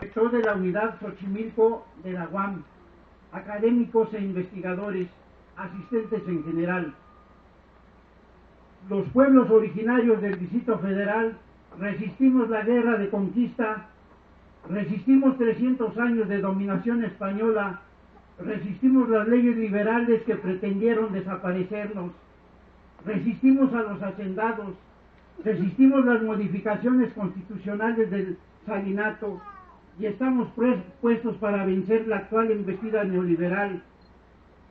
Rector de la Unidad Xochimilco de la UAM, académicos e investigadores, asistentes en general. Los pueblos originarios del Distrito Federal resistimos la guerra de conquista, resistimos 300 años de dominación española, resistimos las leyes liberales que pretendieron desaparecernos, resistimos a los hacendados, resistimos las modificaciones constitucionales del Salinato y estamos puestos para vencer la actual embestida neoliberal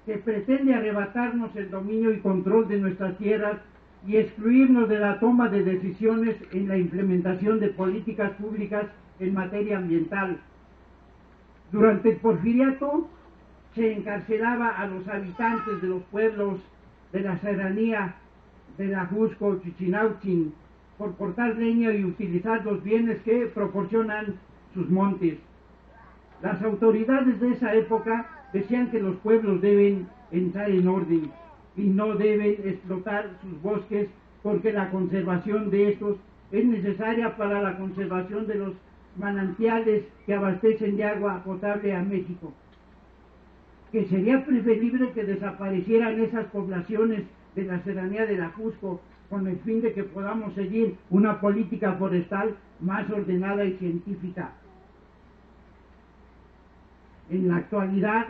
que pretende arrebatarnos el dominio y control de nuestras tierras y excluirnos de la toma de decisiones en la implementación de políticas públicas en materia ambiental. Durante el Porfiriato se encarcelaba a los habitantes de los pueblos de la serranía de la Ajusco, Chichinautzin, por cortar leña y utilizar los bienes que proporcionan sus montes. Las autoridades de esa época decían que los pueblos deben entrar en orden y no deben explotar sus bosques porque la conservación de estos es necesaria para la conservación de los manantiales que abastecen de agua potable a México. Que sería preferible que desaparecieran esas poblaciones de la serranía de la Cusco con el fin de que podamos seguir una política forestal más ordenada y científica. En la actualidad,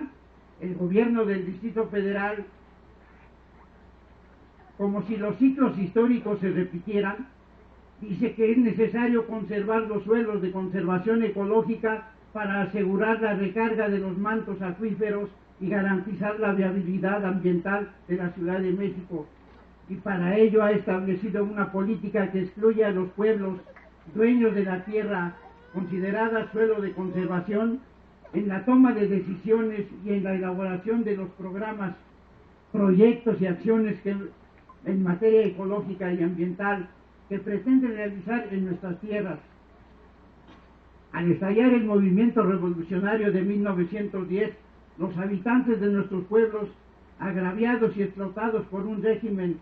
el gobierno del Distrito Federal, como si los ciclos históricos se repitieran, dice que es necesario conservar los suelos de conservación ecológica para asegurar la recarga de los mantos acuíferos y garantizar la viabilidad ambiental de la Ciudad de México. Y para ello ha establecido una política que excluye a los pueblos dueños de la tierra, considerada suelo de conservación, en la toma de decisiones y en la elaboración de los programas, proyectos y acciones que, en materia ecológica y ambiental que pretenden realizar en nuestras tierras. Al estallar el movimiento revolucionario de 1910, los habitantes de nuestros pueblos, agraviados y explotados por un régimen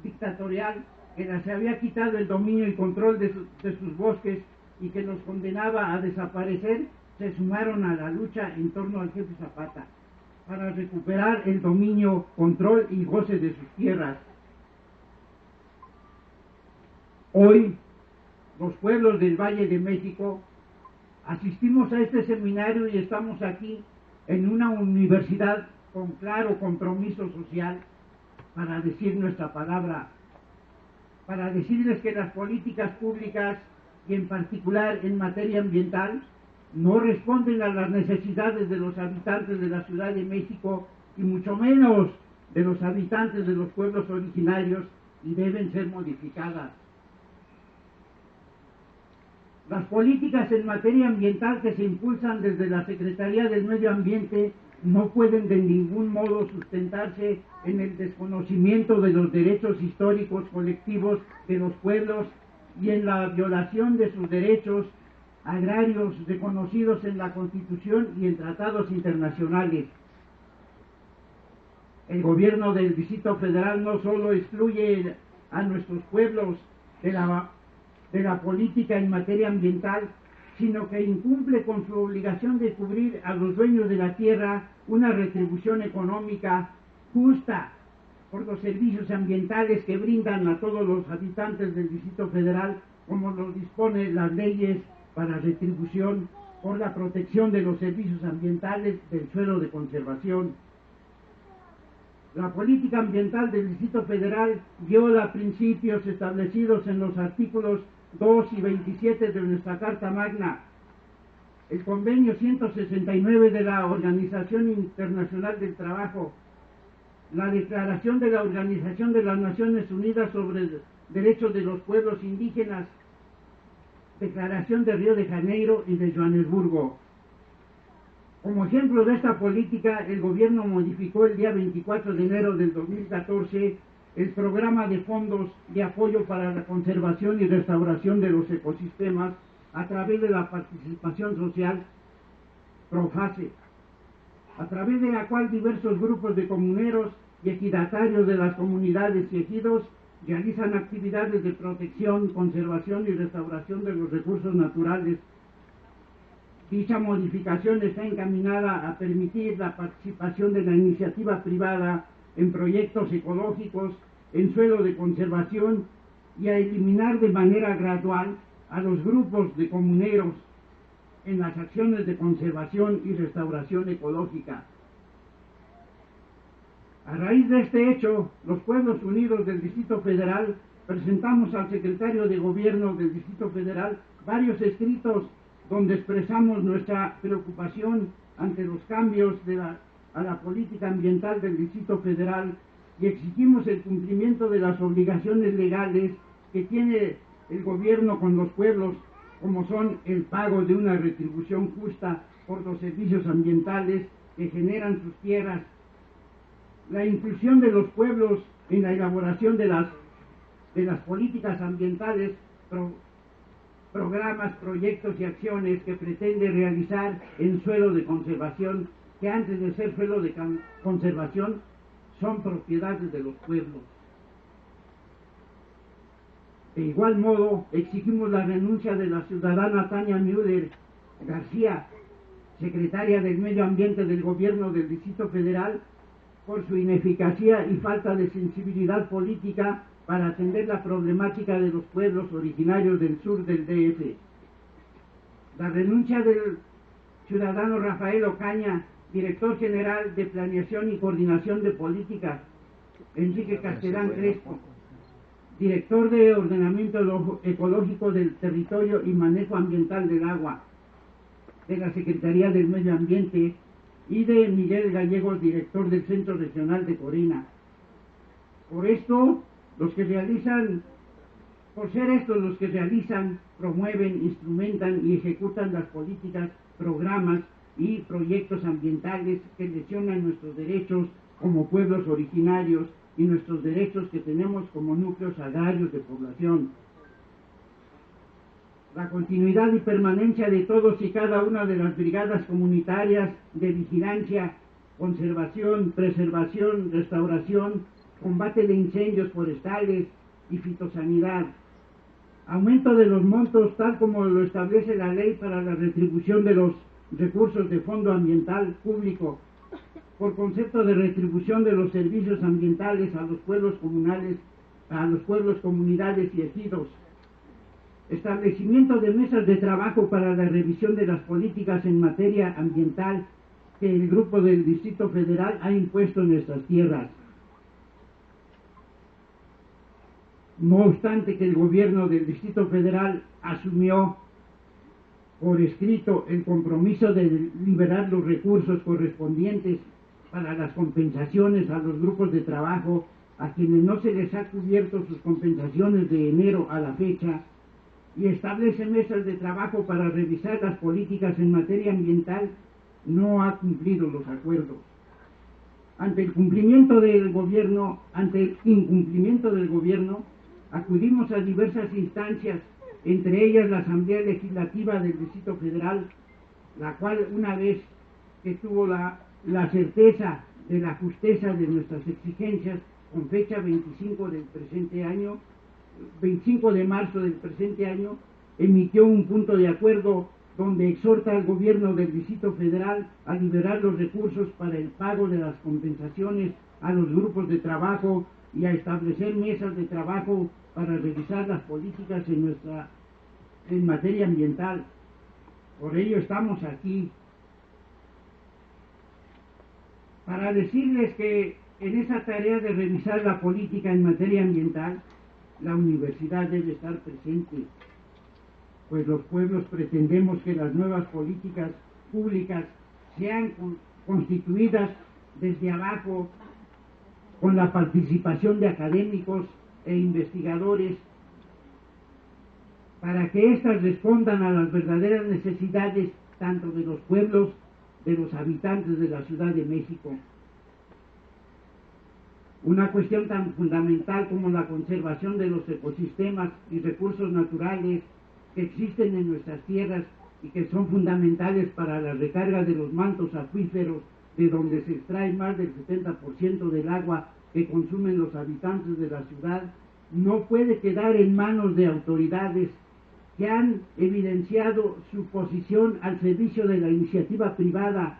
dictatorial que les había quitado el dominio y control de sus bosques y que los condenaba a desaparecer, se sumaron a la lucha en torno al jefe Zapata para recuperar el dominio, control y goce de sus tierras. Hoy, los pueblos del Valle de México asistimos a este seminario y estamos aquí en una universidad con claro compromiso social para decir nuestra palabra, para decirles que las políticas públicas y en particular en materia ambiental no responden a las necesidades de los habitantes de la Ciudad de México y mucho menos de los habitantes de los pueblos originarios y deben ser modificadas. Las políticas en materia ambiental que se impulsan desde la Secretaría del Medio Ambiente no pueden de ningún modo sustentarse en el desconocimiento de los derechos históricos colectivos de los pueblos y en la violación de sus derechos agrarios reconocidos en la Constitución y en tratados internacionales. El gobierno del Distrito Federal no solo excluye a nuestros pueblos de la política en materia ambiental, sino que incumple con su obligación de cubrir a los dueños de la tierra una retribución económica justa por los servicios ambientales que brindan a todos los habitantes del Distrito Federal, como lo disponen las leyes para retribución por la protección de los servicios ambientales del suelo de conservación. La política ambiental del Distrito Federal viola principios establecidos en los artículos 2 y 27 de nuestra Carta Magna, el Convenio 169 de la Organización Internacional del Trabajo, la Declaración de la Organización de las Naciones Unidas sobre Derechos de los Pueblos Indígenas, Declaración de Río de Janeiro y de Johannesburgo. Como ejemplo de esta política, el gobierno modificó el día 24 de enero del 2014 el programa de fondos de apoyo para la conservación y restauración de los ecosistemas a través de la participación social PROFACE, a través de la cual diversos grupos de comuneros y ejidatarios de las comunidades y ejidos realizan actividades de protección, conservación y restauración de los recursos naturales Dicha modificación está encaminada a permitir la participación de la iniciativa privada en proyectos ecológicos, en suelo de conservación y a eliminar de manera gradual a los grupos de comuneros en las acciones de conservación y restauración ecológica. A raíz de este hecho, los Pueblos Unidos del Distrito Federal presentamos al secretario de Gobierno del Distrito Federal varios escritos donde expresamos nuestra preocupación ante los cambios a la política ambiental del Distrito Federal y exigimos el cumplimiento de las obligaciones legales que tiene el gobierno con los pueblos, como son el pago de una retribución justa por los servicios ambientales que generan sus tierras, la inclusión de los pueblos en la elaboración de las políticas ambientales, programas, proyectos y acciones que pretende realizar en suelo de conservación, que antes de ser suelo de conservación son propiedades de los pueblos. De igual modo, exigimos la renuncia de la ciudadana Tania Müller García, secretaria del Medio Ambiente del Gobierno del Distrito Federal, por su ineficacia y falta de sensibilidad política para atender la problemática de los pueblos originarios del sur del DF. La renuncia del ciudadano Rafael Ocaña, director general de Planeación y Coordinación de Políticas, Enrique Castellán Crespo, director de Ordenamiento Ecológico del Territorio y Manejo Ambiental del Agua, de la Secretaría del Medio Ambiente, y de Miguel Gallegos, director del Centro Regional de Corina. Por ser estos los que realizan, promueven, instrumentan y ejecutan las políticas, programas y proyectos ambientales que lesionan nuestros derechos como pueblos originarios y nuestros derechos que tenemos como núcleos agrarios de población. La continuidad y permanencia de todos y cada una de las brigadas comunitarias de vigilancia, conservación, preservación, restauración, combate de incendios forestales y fitosanidad. Aumento de los montos tal como lo establece la ley para la retribución de los recursos de Fondo Ambiental Público, por concepto de retribución de los servicios ambientales a los pueblos comunales, a los pueblos, comunidades y ejidos. Establecimiento de mesas de trabajo para la revisión de las políticas en materia ambiental que el Grupo del Distrito Federal ha impuesto en nuestras tierras. No obstante que el gobierno del Distrito Federal asumió por escrito el compromiso de liberar los recursos correspondientes para las compensaciones a los grupos de trabajo a quienes no se les ha cubierto sus compensaciones de enero a la fecha, y establece mesas de trabajo para revisar las políticas en materia ambiental, no ha cumplido los acuerdos. Ante el incumplimiento del gobierno, acudimos a diversas instancias, entre ellas la Asamblea Legislativa del Distrito Federal, la cual, una vez que tuvo la certeza de la justeza de nuestras exigencias, con fecha 25 de marzo del presente año, emitió un punto de acuerdo donde exhorta al gobierno del Distrito Federal a liberar los recursos para el pago de las compensaciones a los grupos de trabajo y a establecer mesas de trabajo para revisar las políticas en materia ambiental. Por ello estamos aquí, para decirles que en esa tarea de revisar la política en materia ambiental, la universidad debe estar presente, pues los pueblos pretendemos que las nuevas políticas públicas sean constituidas desde abajo, con la participación de académicos e investigadores, para que éstas respondan a las verdaderas necesidades tanto de los pueblos, de los habitantes de la Ciudad de México. Una cuestión tan fundamental como la conservación de los ecosistemas y recursos naturales que existen en nuestras tierras y que son fundamentales para la recarga de los mantos acuíferos, de donde se extrae más del 70% del agua que consumen los habitantes de la ciudad, no puede quedar en manos de autoridades que han evidenciado su posición al servicio de la iniciativa privada,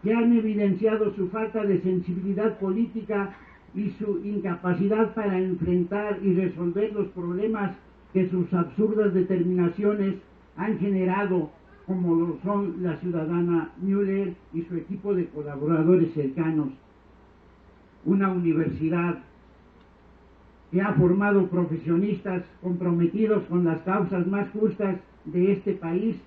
que han evidenciado su falta de sensibilidad política y su incapacidad para enfrentar y resolver los problemas que sus absurdas determinaciones han generado, como lo son la ciudadana Müller y su equipo de colaboradores cercanos. Una universidad que ha formado profesionistas comprometidos con las causas más justas de este país,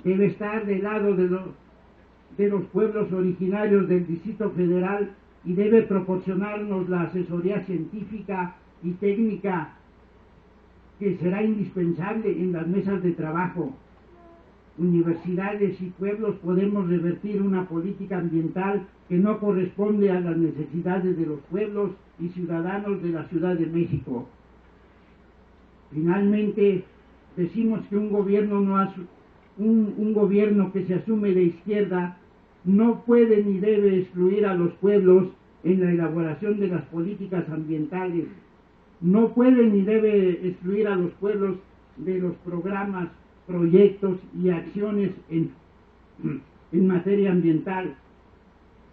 debe estar del lado de los pueblos originarios del Distrito Federal y debe proporcionarnos la asesoría científica y técnica que será indispensable en las mesas de trabajo. Universidades y pueblos podemos revertir una política ambiental que no corresponde a las necesidades de los pueblos y ciudadanos de la Ciudad de México. Finalmente, decimos que un gobierno que se asume de izquierda no puede ni debe excluir a los pueblos en la elaboración de las políticas ambientales. No puede ni debe excluir a los pueblos de los programas, proyectos y acciones en materia ambiental.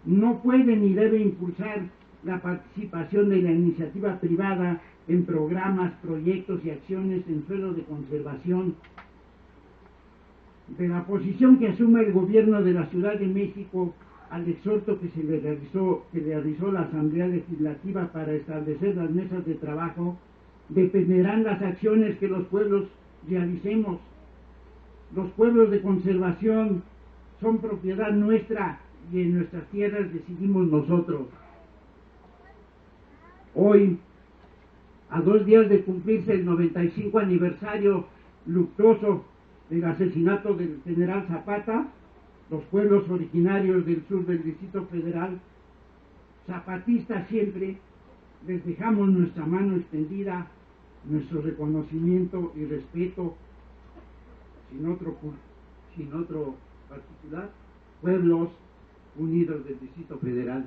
No puede ni debe impulsar la participación de la iniciativa privada en programas, proyectos y acciones en suelo de conservación. De la posición que asume el gobierno de la Ciudad de México al exhorto que realizó la Asamblea Legislativa para establecer las mesas de trabajo, dependerán las acciones que los pueblos realicemos. Los pueblos de conservación son propiedad nuestra y en nuestras tierras decidimos nosotros. Hoy, a 2 días de cumplirse el 95 aniversario luctuoso del asesinato del general Zapata, los pueblos originarios del sur del Distrito Federal, zapatistas siempre, les dejamos nuestra mano extendida, nuestro reconocimiento y respeto, sin otro particular, pueblos unidos del Distrito Federal.